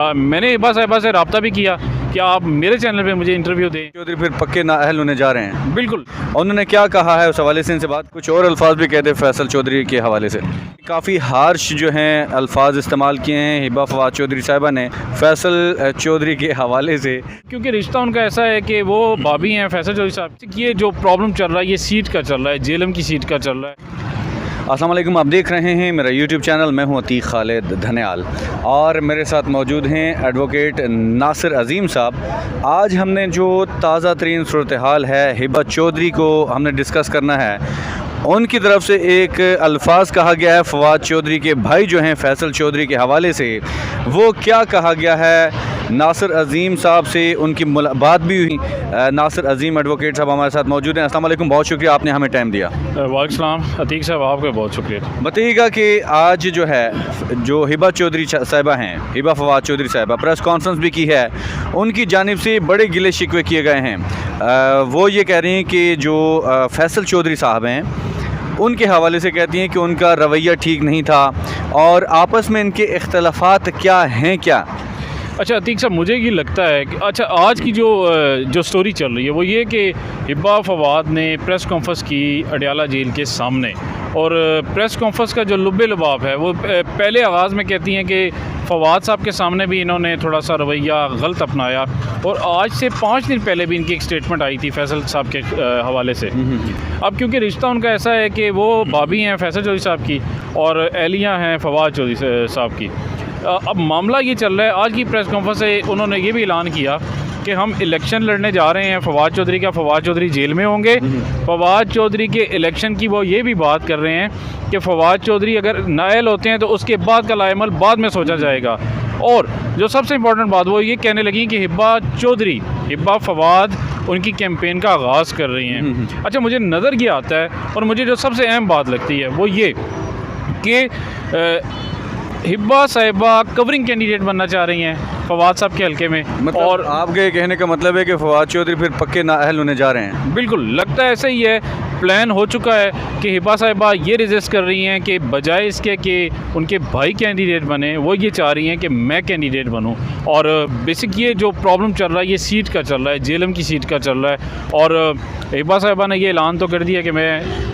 मैंने हिबा साहिबा से रब्ता भी किया कि आप मेरे चैनल पे मुझे इंटरव्यू दें। चौधरी फिर पक्के नाअहल होने जा रहे हैं। बिल्कुल। उन्होंने क्या कहा है उस हवाले से इनसे बात, कुछ और अल्फाज भी कहते फैसल चौधरी के हवाले से। काफ़ी हार्श जो हैं अल्फाज इस्तेमाल किए हैं हिबा फवाद चौधरी साहिबा ने फैसल चौधरी के हवाले से, क्योंकि रिश्ता उनका ऐसा है कि वो भाभी हैं फैसल चौधरी साहब। ये जो प्रॉब्लम चल रहा है ये सीट का चल रहा है, जेलम की सीट का चल रहा है। अस्सलाम वालेकुम, आप देख रहे हैं मेरा यूट्यूब चैनल। मैं हूं अतीक खालिद धन्याल और मेरे साथ मौजूद हैं एडवोकेट नासिर अज़ीम साहब। आज हमने जो ताज़ा तरीन सूरत हाल है हिबा चौधरी को हमने डिस्कस करना है। उनकी तरफ से एक अल्फाज कहा गया है फवाद चौधरी के भाई जो हैं फैसल चौधरी के हवाले से, वो क्या कहा गया है। नासिर अज़ीम साहब से उनकी बात भी हुई। नासिर अज़ीम एडवोकेट साहब हमारे साथ मौजूद हैं। अस्सलाम वालेकुम, बहुत शुक्रिया आपने हमें टाइम दिया। वालेकुम सलाम अतीक साहब, आपका बहुत शुक्रिया। बताइएगा कि आज जो है जो हिबा चौधरी साहिबा हैं, हिबा फवाद चौधरी साहिबा, प्रेस कॉन्फ्रेंस भी की है, उनकी जानिब से बड़े गिले शिकवे किए गए हैं। वो ये कह रही हैं कि जो फैसल चौधरी साहब हैं उनके हवाले से कहती हैं कि उनका रवैया ठीक नहीं था और आपस में इनके इख्तलाफात क्या हैं क्या। अच्छा अतीक साहब, मुझे ये लगता है कि अच्छा आज की जो स्टोरी चल रही है वो ये कि हिबा फवाद ने प्रेस कॉन्फ्रेंस की अडयाला जेल के सामने, और प्रेस कॉन्फ्रेंस का जो लुब्बे लुबाब है वो पहले आगाज़ में कहती हैं कि फवाद साहब के सामने भी इन्होंने थोड़ा सा रवैया गलत अपनाया, और आज से 5 दिन पहले भी इनकी एक स्टेटमेंट आई थी फैसल साहब के हवाले से। अब क्योंकि रिश्ता उनका ऐसा है कि वो भाभी हैं फैसल चौधरी साहब की और एहलियाँ हैं फवाद चौधरी साहब की। अब मामला ये चल रहा है, आज की प्रेस कॉन्फ्रेंस से उन्होंने ये भी ऐलान किया कि हम इलेक्शन लड़ने जा रहे हैं फवाद चौधरी का। फवाद चौधरी जेल में होंगे। फवाद चौधरी के इलेक्शन की वो ये भी बात कर रहे हैं कि फवाद चौधरी अगर नाअहल होते हैं तो उसके बाद का लाएमल बाद में सोचा जाएगा। और जो सबसे इम्पोर्टेंट बात वो ये कहने लगी कि हिबा चौधरी, हिबा फवाद उनकी कैंपेन का आगाज़ कर रही हैं। अच्छा, मुझे नज़र ये आता है और मुझे जो सबसे अहम बात लगती है वो ये कि हिबा साहिबा कवरिंग कैंडिडेट बनना चाह रही हैं फवाद साहब के हल्के में। मतलब और आपके कहने का मतलब है कि फवाद चौधरी फिर पक्के नाअहल होने जा रहे हैं। बिल्कुल, लगता है ऐसा ही है। प्लान हो चुका है कि हिबा साहिबा ये रिजेस्ट कर रही हैं कि बजाय इसके कि उनके भाई कैंडिडेट बने, वो ये चाह रही हैं कि मैं कैंडिडेट बनूं। और बेसिक ये जो प्रॉब्लम चल रहा है ये सीट का चल रहा है, जेलम की सीट का चल रहा है। और हिबा साहिबा ने ये ऐलान तो कर दिया कि मैं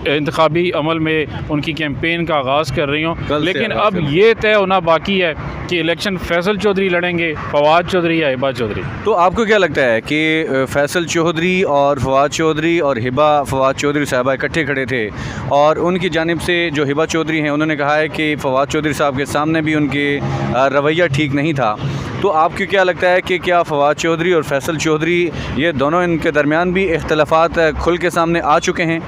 इंतखाबी अमल में उनकी कैंपेन का आगाज़ कर रही हूँ, लेकिन अब ये तय होना बाकी है कि इलेक्शन फैसल चौधरी लड़ेंगे, फवाद चौधरी या हिबा चौधरी। तो आपको क्या लगता है कि फैसल चौधरी और फवाद चौधरी और हिबा फवाद चौधरी साहबा इकट्ठे खड़े थे और उनकी जानिब से जो हिबा चौधरी हैं उन्होंने कहा है कि फवाद चौधरी साहब के सामने भी उनके रवैया ठीक नहीं था, तो आपको क्या लगता है कि क्या फवाद चौधरी और फैसल चौधरी ये दोनों इनके दरमियान भी इख्तलाफात खुल के सामने आ चुके हैं?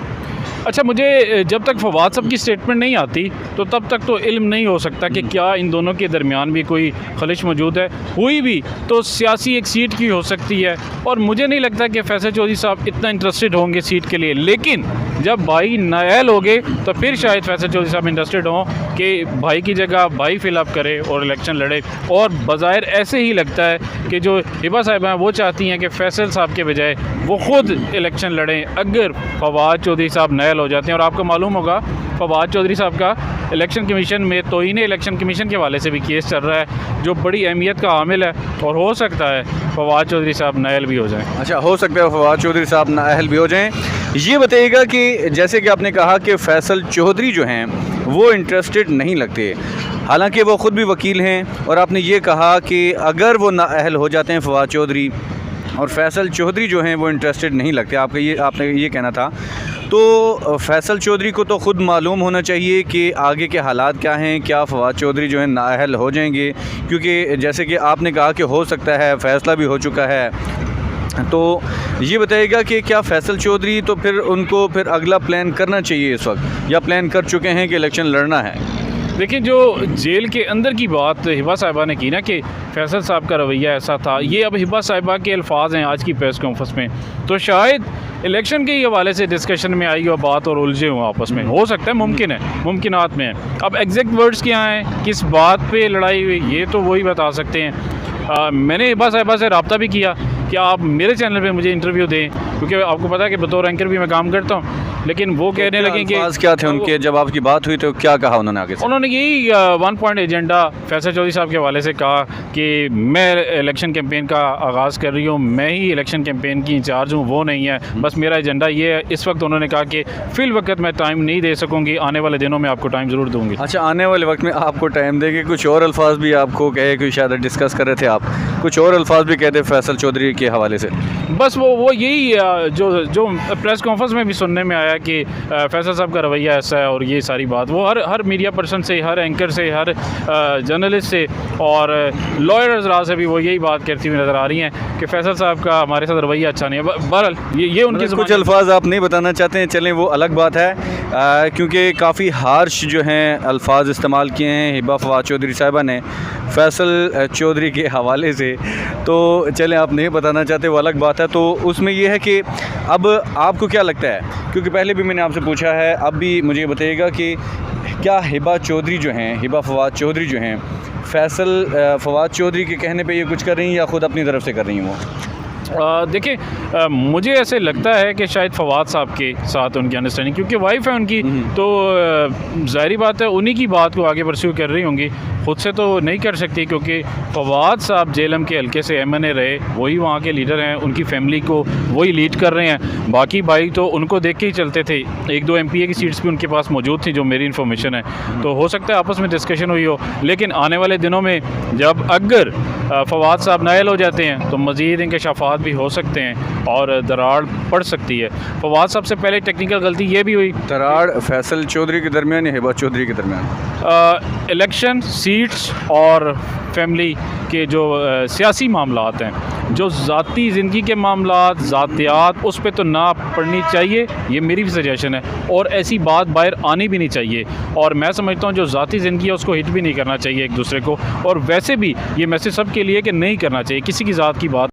अच्छा, मुझे जब तक फवाद साहब की स्टेटमेंट नहीं आती तो तब तक तो इल्म नहीं हो सकता कि क्या इन दोनों के दरमियान भी कोई खलिश मौजूद है। हुई भी तो सियासी एक सीट की हो सकती है, और मुझे नहीं लगता कि फैसल चौधरी साहब इतना इंटरेस्टेड होंगे सीट के लिए। लेकिन जब भाई नाअहल हो गए तो फिर शायद फैसल चौधरी साहब इंटरेस्टेड हों कि भाई की जगह भाई फिलअप करे और इलेक्शन लड़े। और बज़ाहिर ऐसे ही लगता है कि जो हिबा साहिबा हैं वो चाहती हैं कि फैसल साहब के बजाय वो ख़ुद इलेक्शन लड़ें अगर फवाद चौधरी साहब नाअहल हो जाते हैं। और आपको मालूम होगा फवाद चौधरी साहब का इलेक्शन कमीशन में तौहीन इलेक्शन कमीशन के हवाले से भी केस चल रहा है जो बड़ी अहमियत का हामिल है, और हो सकता है फवाद चौधरी साहब नाअहल भी हो जाएं। अच्छा, हो सकता है फवाद चौधरी साहब नाअहल भी हो जाएं। ये बताइएगा कि जैसे कि आपने कहा कि फैसल चौधरी जो हैं वो इंटरेस्टेड नहीं लगते, हालांकि वो ख़ुद भी वकील हैं, और आपने ये कहा कि अगर वो नाअहल हो जाते हैं फवाद चौधरी और फैसल चौधरी जो हैं वो इंटरेस्टेड नहीं लगते, आपने ये कहना था। तो फैसल चौधरी को तो ख़ुद मालूम होना चाहिए कि आगे के हालात क्या हैं, क्या फवाद चौधरी जो है नाअहल हो जाएंगे, क्योंकि जैसे कि आपने कहा कि हो सकता है फ़ैसला भी हो चुका है। तो ये बताइएगा कि क्या फैसल चौधरी तो फिर उनको फिर अगला प्लान करना चाहिए इस वक्त, या प्लान कर चुके हैं कि इलेक्शन लड़ना है? देखिए, जो जेल के अंदर की बात हिबा साहिबा ने की ना कि फैसल साहब का रवैया ऐसा था, ये अब हिबा साहिबा के अल्फाज हैं आज की प्रेस कॉन्फ्रेंस में, तो शायद इलेक्शन के ही हवाले से डिस्कशन में आई हो बात और उलझे हों आपस में। हो सकता है, मुमकिन है, मुमकिनात में है। अब एग्जैक्ट वर्ड्स क्या हैं, किस बात पे लड़ाई हुई, ये तो वही बता सकते हैं। मैंने हिबा साहिबा से रब्ता भी किया कि आप मेरे चैनल पे मुझे इंटरव्यू दें, क्योंकि आपको पता है कि बतौर एंकर भी मैं काम करता हूँ। लेकिन वो कहने लगे कि अल्फाज क्या थे उनके, जब आपकी बात हुई तो क्या कहा उन्होंने आगे से? उन्होंने यही 1 पॉइंट एजेंडा फैसल चौधरी साहब के हवाले से कहा कि मैं इलेक्शन कैंपेन का आगाज़ कर रही हूँ, मैं ही इलेक्शन कैंपेन की इंचार्ज हूँ, वो नहीं है, बस मेरा एजेंडा ये है। इस वक्त उन्होंने कहा कि फ़िल वक्त मैं टाइम नहीं दे सकूँगी, आने वाले दिनों में आपको टाइम ज़रूर दूँगी। अच्छा, आने वाले वक्त में आपको टाइम देंगे। कुछ और अल्फाज भी आपको कहे कि शायद डिस्कस कर रहे थे आप, कुछ और अल्फाज भी कहते फैसल चौधरी के हवाले से? बस वो यही जो प्रेस कॉन्फ्रेंस में भी सुनने में आया कि फैसल साहब का रवैया ऐसा है और ये सारी बात वो हर मीडिया पर्सन से, हर एंकर से, हर जर्नलिस्ट से और लॉयर हज़रात से भी वो यही बात कहती हुई नज़र आ रही हैं कि फैसल साहब का हमारे साथ रवैया अच्छा नहीं है। बहरहाल ये उनकी कुछ अल्फाज आप नहीं बताना चाहते हैं, चलें वो अलग बात है, क्योंकि काफ़ी हार्श जो हैं अल्फाज इस्तेमाल किए हैं हिबा फवाद चौधरी साहिबा ने फैसल चौधरी के हवाले से, तो चलें आप नहीं बताना चाहते वो अलग बात है। तो उसमें यह है कि अब आपको क्या लगता है, क्योंकि पहले भी मैंने आपसे पूछा है, अब भी मुझे बताइएगा कि क्या हिबा चौधरी जो हैं, हिबा फवाद चौधरी जो हैं, फैसल फवाद चौधरी के कहने पे ये कुछ कर रही हैं या ख़ुद अपनी तरफ से कर रही हैं वो? देखिए, मुझे ऐसे लगता है कि शायद फवाद साहब के साथ उनकी अंडरस्टैंडिंग, क्योंकि वाइफ है उनकी, तो ज़ाहिर बात है उन्हीं की बात को आगे परस्यू कर रही होंगी, ख़ुद से तो नहीं कर सकती, क्योंकि फवाद साहब जेलम के हल्के से MNA रहे, वही वहाँ के लीडर हैं, उनकी फैमिली को वही लीड कर रहे हैं। बाकी भाई तो उनको देख के ही चलते थे, 1-2 MPA की सीट्स भी उनके पास मौजूद थी, जो मेरी इन्फॉर्मेशन है, तो हो सकता है आपस में डिस्कशन हुई हो। लेकिन आने वाले दिनों में जब अगर फवाद साहब नायल हो जाते हैं तो मज़ीद इंकशाफात भी हो सकते हैं और दरार पड़ सकती है। फवाद साहब से पहले टेक्निकल गलती ये भी हुई, दरार फैसल चौधरी के दरमियान या हिबा चौधरी के दरमियान? इलेक्शन सीट्स और फैमिली के जो सियासी मामलात हैं, जो ज़ाती ज़िंदगी के मामलात, ज़ातियात, उस पे तो ना पड़नी चाहिए, ये मेरी भी सजेशन है, और ऐसी बात बाहर आनी भी नहीं चाहिए। और मैं समझता हूँ जो ज़ाती ज़िंदगी है उसको हिट भी नहीं करना चाहिए एक दूसरे को, और वैसे भी ये मैसेज सब के लिए कि नहीं करना चाहिए किसी की ज़ात की बात।